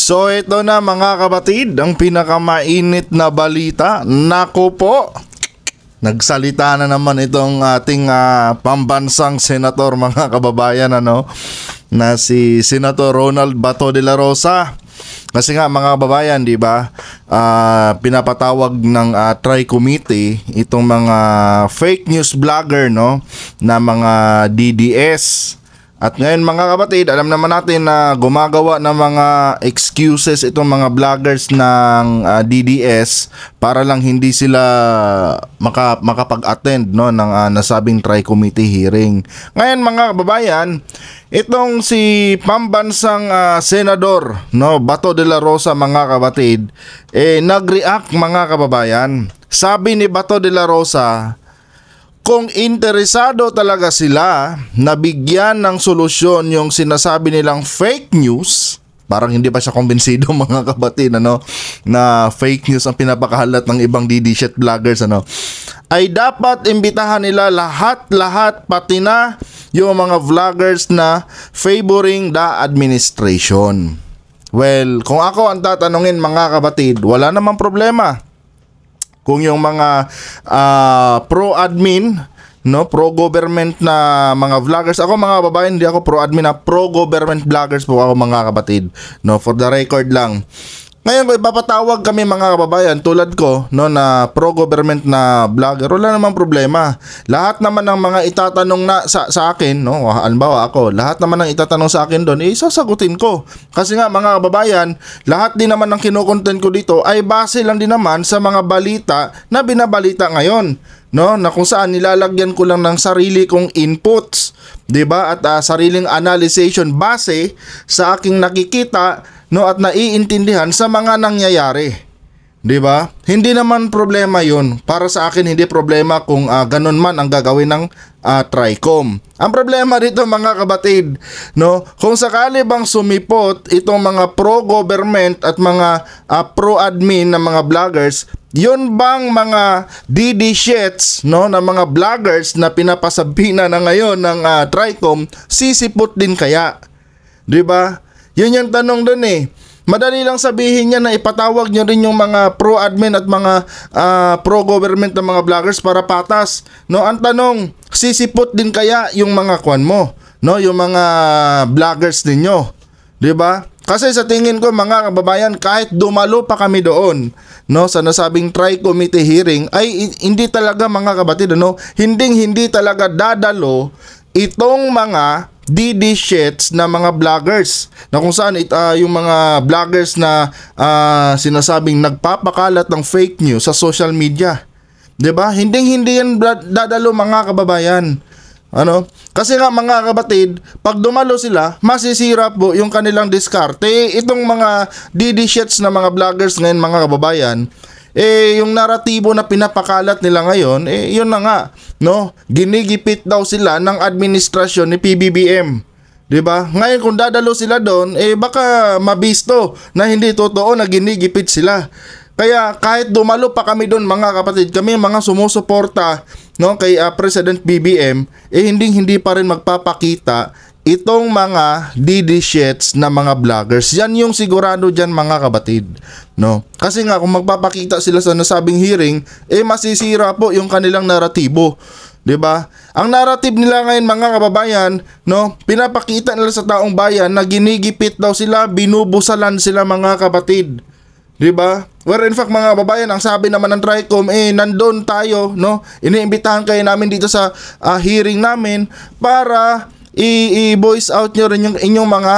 So ito na mga kapatid, ang pinakamainit na balita. Naku po, nagsalita na naman itong ating pambansang senator mga kababayan, na si Senator Ronald Bato de la Rosa. Kasi nga mga kababayan, di ba, pinapatawag ng Tri-Committee itong mga fake news vlogger, na mga DDS. At ngayon mga kapatid, alam naman natin na gumagawa ng mga excuses itong mga vloggers ng DDS para lang hindi sila makapag-attend ng nasabing Tri-Committee hearing. Ngayon mga kababayan, itong si pambansang senador Bato de la Rosa mga kapatid, nag-react mga kababayan. Sabi ni Bato de la Rosa, kung interesado talaga sila na bigyan ng solusyon yung sinasabi nilang fake news, parang hindi pa siya kumbinsido mga kapatid, na fake news ang pinapakahalat ng ibang DD vloggers, ay dapat imbitahan nila lahat pati na yung mga vloggers na favoring the administration. Well, kung ako ang tatanungin mga kapatid, wala namang problema. Kung yung mga pro-admin, pro-government na mga vloggers, ako mga babae, hindi ako pro-admin, pro-government vloggers po ako mga kapatid, for the record lang. Ngayon kung ipapatawag kami mga kababayan tulad ko, na pro-government na vlogger, wala namang problema. Lahat naman ng mga itatanong na sa akin, halimbawa ako, lahat naman ng itatanong sa akin doon, sasagutin ko. Kasi nga mga kababayan, lahat din naman ng kinukontent ko dito ay base lang din naman sa mga balita na binabalita ngayon. Na kung saan nilalagyan ko lang ng sarili kong inputs, 'di ba? At sariling analyzation base sa aking nakikita at naiintindihan sa mga nangyayari. 'Di ba? Hindi naman problema 'yun. Para sa akin hindi problema kung ganun man ang gagawin ng Tricom. Ang problema dito mga kapatid, kung sakali bang sumipot itong mga pro-government at mga pro-admin na mga vloggers, yun bang mga DD shits, na mga vloggers na pinapasabina na ngayon ng Tricom, sisipot din kaya? 'Di ba? Yun yung tanong doon Madali lang sabihin niya na ipatawag niyo rin yung mga pro-admin at mga pro-government na mga vloggers para patas. Ang tanong, sisipot din kaya yung mga kwan mo, yung mga vloggers ninyo, 'di ba? Kasi sa tingin ko mga kababayan, kahit dumalo pa kami doon, sa nasabing Tri-Committee hearing, ay hindi talaga mga kapatid, hindi talaga dadalo itong mga DD shits na mga vloggers, na kung saan yung mga vloggers na sinasabing nagpapakalat ng fake news sa social media, 'di ba? Hindi yan dadalo mga kababayan. Kasi nga mga kapatid, pag dumalo sila, masisira po yung kanilang diskarte. Itong mga DD shits na mga vloggers ngayon mga kababayan, yung naratibo na pinapakalat nila ngayon, yun na nga, ginigipit daw sila ng administrasyon ni PBBM. 'Di ba? Ngayon kung dadalo sila doon, baka mabisto na hindi totoo na ginigipit sila. Kaya kahit dumalo pa kami doon mga kapatid, kami mga sumusuporta kay President BBM, hindi pa rin magpapakita itong mga DD shits na mga vloggers. Yan yung sigurado dyan mga kapatid, Kasi nga kung magpapakita sila sa nasabing hearing, masisira po yung kanilang naratibo, 'di ba? Ang narrative nila ngayon mga kababayan, pinapakita nila sa taong bayan na ginigipit daw sila, binubusalan sila mga kapatid. 'Di ba? Where in fact mga kababayan, ang sabi naman ng Tricom, nandun tayo, iniimbitahan kayo namin dito sa hearing namin para i-voice out nyo rin yung inyong mga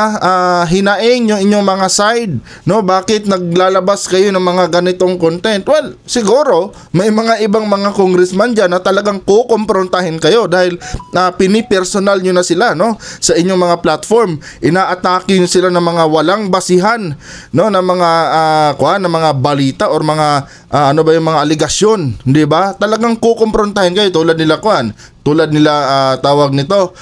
hinaing, yung inyong mga side, bakit naglalabas kayo ng mga ganitong content? Well, siguro may mga ibang mga congressman dyan na talagang kukomprontahin kayo dahil pinipersonal nyo na sila sa inyong mga platform. Ina-atake nyo sila ng mga walang basihan, ng mga ng mga balita or mga yung mga aligasyon, 'di ba? Talagang kukomprontahin kayo tulad nila tulad nila tawag nito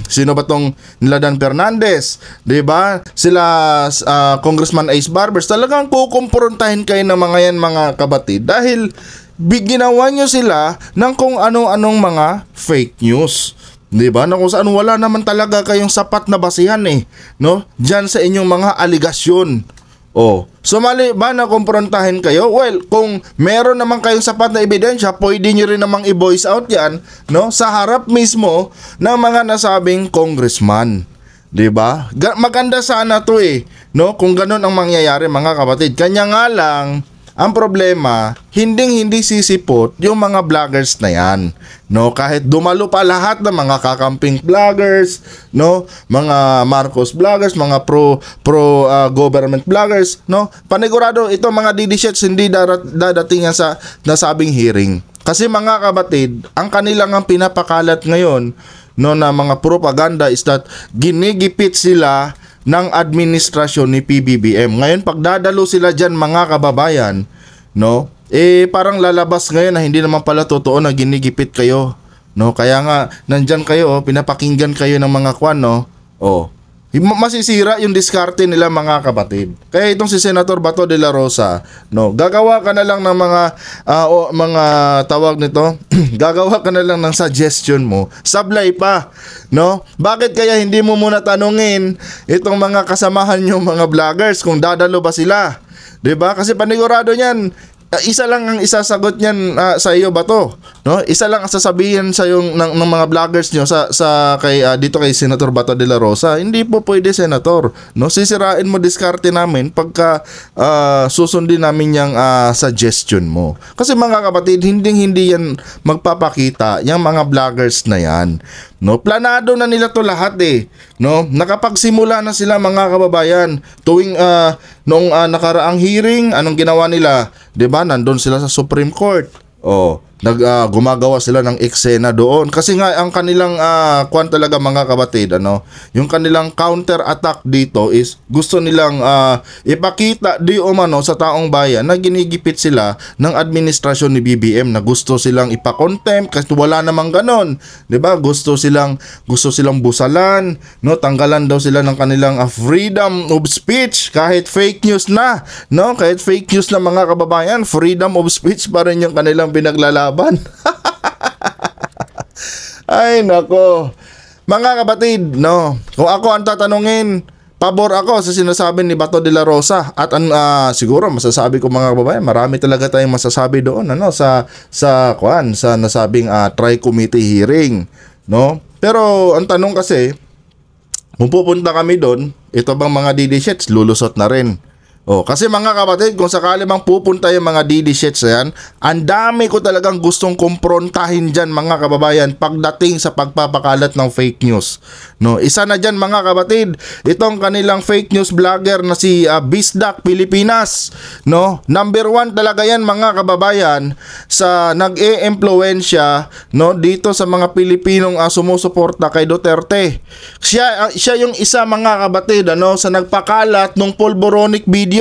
sino ba tong nila Dan Fernandez, 'di ba? Sila Congressman Ace Barbers, talagang kukumprontahin kayo ng mga yan mga kapatid dahil ginawa nyo sila ng kung anong-anong mga fake news, 'Di ba? Na kung saan wala naman talaga kayong sapat na basihan no? Diyan sa inyong mga aligasyon. So mali ba na kumprontahin kayo? Well, kung meron naman kayong sapat na ebidensya, pwede nyo rin namang i-voice out yan, no? Sa harap mismo ng mga nasabing congressman. 'Di ba? Maganda sana 'to no? Kung ganun ang mangyayari, mga kapatid. Kanya nga lang ang problema, hindi sisipot yung mga vloggers na yan, no? Kahit dumalo pa lahat ng mga kakamping vloggers, no? Mga Marcos vloggers, mga pro government vloggers, no? Panigurado ito mga DD-shits hindi dadating yan sa nasabing hearing. Kasi mga kapatid, ang kanilang ang pinapakalat ngayon, no, na mga propaganda is that ginigipit sila ng administrasyon ni PBBM. Ngayon pagdadalo sila diyan, mga kababayan, no? Parang lalabas ngayon na hindi naman pala totoo na ginigipit kayo, no? Kaya nga nandiyan kayo, pinapakinggan kayo ng mga kwan, no? Masisira yung diskarte nila, mga kapatid. Kaya itong si Senator Bato de la Rosa, no, gagawa ka na lang ng mga tawag nito, gagawa ka na lang ng suggestion mo, sablay pa, no? Bakit kaya hindi mo muna tanungin itong mga kasamahan nyo, mga vloggers, kung dadalo ba sila? 'Di ba? Kasi panigurado niyan, isa lang ang isasagot niyan sa iyo, Bato, no? Isa lang ang sasabihin sa yung ng mga vloggers niyo sa dito kay Senator Bato de la Rosa. Hindi po pwede, Senator, no? Sisirain mo diskarte namin pagka susundin namin yung suggestion mo. Kasi mga kapatid, hindi yan magpapakita yung mga vloggers na yan, no? Planado na nila to lahat no? Nakapagsimula na sila, mga kababayan. Tuwing noong nakaraang hearing, anong ginawa nila? 'Di ba? Nandun sila sa Supreme Court. Gumagawa sila ng eksena doon kasi nga ang kanilang kwan talaga, mga kapatid, yung kanilang counter attack dito is gusto nilang ipakita di umano sa taong bayan na ginigipit sila ng administrasyon ni BBM, na gusto silang ipa-contempt kasi wala namang ganon, 'di ba? Gusto silang busalan, no? Tanggalan daw sila ng kanilang freedom of speech kahit fake news na, no? Kahit fake news na, mga kababayan, freedom of speech pa rin yung kanilang pinaglalaban. Ay nako, mga kapatid, no, kung ako ang tatanungin, pabor ako sa sinasabi ni Bato de la Rosa. At siguro masasabi ko, mga kababayan, marami talaga tayong masasabi doon, sa nasabing tri-committee hearing, no? Pero ang tanong kasi, kung pupunta kami doon, ito bang mga DD-shits lulusot na rin? Kasi mga kapatid, kung sakali mang pupunta yung mga DD-shits na yan, ang dami ko talagang gustong kumprontahin dyan, mga kababayan, pagdating sa pagpapakalat ng fake news, no? Isa na dyan, mga kapatid, itong kanilang fake news vlogger na si Bisdak Pilipinas, no? Number 1 talaga yan, mga kababayan, sa nag-e-impluensya, no, dito sa mga Pilipinong sumusuporta kay Duterte. Siya yung isa, mga kapatid, sa nagpakalat ng pulboronic video,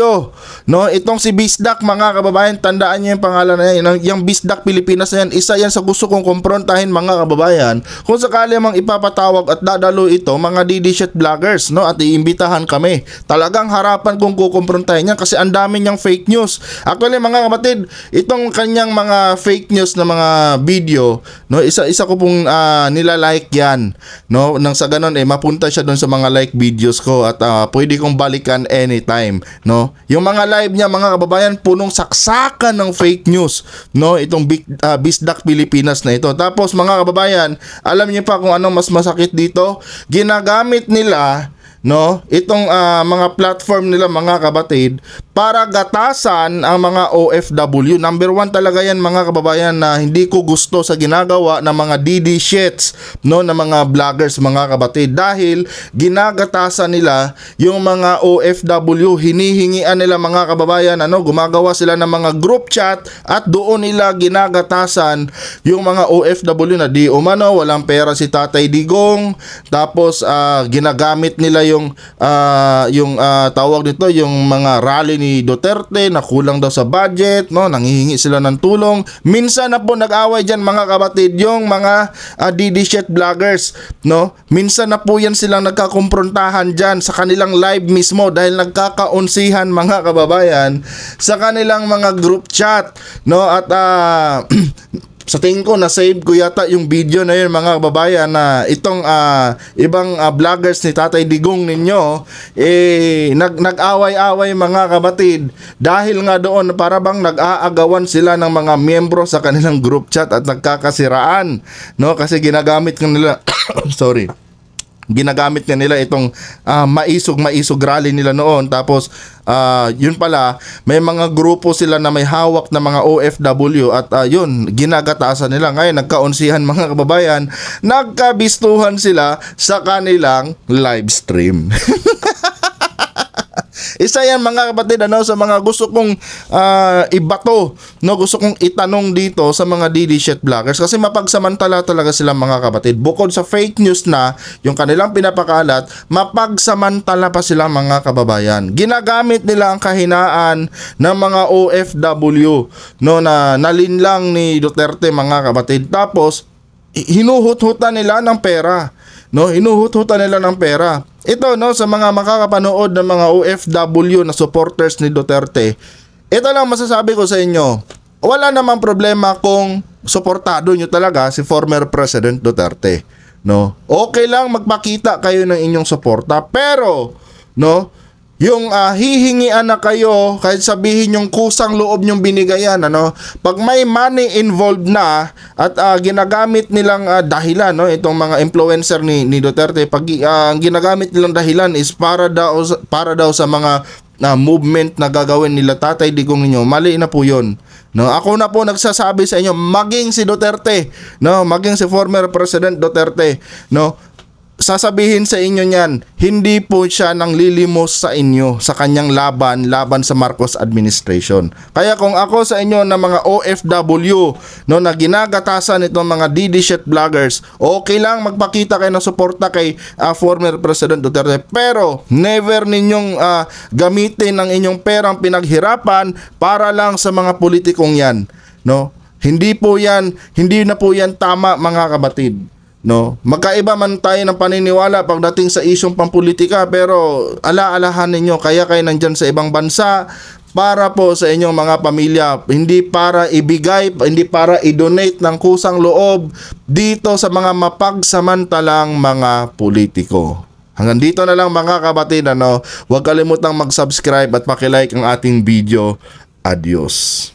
no? Itong si Bisdak, mga kababayan, tandaan niyo yung pangalan na yan, yung Bisdak Pilipinas na yan, isa yan sa gusto kong kumprontahin, mga kababayan, kung sakali mang ipapatawag at dadalo ito, mga DD-shit vloggers, no? At iimbitahan kami, talagang harapan kong kukumprontahin yan kasi ang dami niyang fake news. Actually, mga kapatid, itong kanyang mga fake news na mga video, no, isa ko pong nilalike yan, no? Nang sa ganun mapunta siya doon sa mga like videos ko at pwede kong balikan anytime, no? Yung mga live niya, mga kababayan, punong saksakan ng fake news, no? Itong Bisdak Pilipinas na ito. Tapos, mga kababayan, alam niyo pa kung anong mas masakit dito? Ginagamit nila, no, itong mga platform nila, mga kapatid, para gatasan ang mga OFW. Number 1 talaga yan, mga kababayan, na hindi ko gusto sa ginagawa ng mga DD-shits, no, na mga vloggers, mga kapatid, dahil ginagatasan nila yung mga OFW, hinihingian nila, mga kababayan, gumagawa sila ng mga group chat at doon nila ginagatasan yung mga OFW na di umano walang pera si Tatay Digong. Tapos ginagamit nila yung tawag nito, yung mga rally ni Duterte na kulang daw sa budget, no? Nanghihingi sila ng tulong. Minsan na po nag-away diyan, mga kapatid, yung mga DD-shit vloggers, no? Minsan na po yan silang nagkakumprontahan diyan sa kanilang live mismo dahil nagkakaunsihan, mga kababayan, sa kanilang mga group chat, no? At Sa tingin ko, na-save ko yata yung video na yun mga kababayan, na itong ibang vloggers ni Tatay Digong ninyo, nag-away-away mga kabatid, dahil nga doon para bang nag-aagawan sila ng mga miyembro sa kanilang group chat at nagkakasiraan, no? Kasi ginagamit nila ginagamit nga nila itong maisog rally nila noon. Tapos yun pala, may mga grupo sila na may hawak na mga OFW at yun, ginagatasan nila. Ngayon nagkaunsihan mga kababayan, nagkabistuhan sila sa kanilang live stream. Isa yan mga kapatid, sa mga gusto kong ibato, no, gusto kong itanong dito sa mga DD shit vloggers, kasi mapagsamantala talaga sila mga kapatid. Bukod sa fake news na yung kanilang pinapakalat, mapagsamantala pa sila mga kababayan. Ginagamit nila ang kahinaan ng mga OFW, no, na nalinlang ni Duterte mga kapatid. Tapos hinuhut-hutan nila ng pera, no, hinuhut-hutan nila ng pera. Ito, no, sa mga makakapanood ng mga OFW na supporters ni Duterte, ito lang masasabi ko sa inyo, wala namang problema kung suportado nyo talaga si former President Duterte, no. Okay lang magpakita kayo ng inyong suporta, pero no, yung hihingian na kayo, kahit sabihin yung kusang loob nyong binigayan, pag may money involved na at ginagamit nilang dahilan, no, itong mga influencer ni Duterte, pag ang ginagamit nilang dahilan is para daw sa mga movement na gagawin nila Tatay Digong ninyo, mali na po yun. No, ako na po nagsasabi sa inyo, maging si Duterte, no, maging si former President Duterte, no, sasabihin sa inyo niyan, hindi po siya nang lilimos sa inyo sa kanyang laban sa Marcos administration. Kaya kung ako sa inyo na mga OFW, no, na ginagatasan itong mga DD shit vloggers, okay lang magpakita kayo ng suporta kay former President Duterte, pero never ninyong gamitin ang inyong perang pinaghirapan para lang sa mga politikong yan, no. Hindi na po yan tama mga kabatid. No, magkaiba man tayo ng paniniwala pagdating sa isyong pampolitika, pero alaalahan ninyo, kaya kayo nandyan sa ibang bansa para po sa inyong mga pamilya, hindi para ibigay, hindi para i-donate ng kusang loob dito sa mga mapagsamantalang mga politiko. Hanggang dito na lang mga kabatid, huwag kalimutang mag-subscribe at paki-like ang ating video. Adios.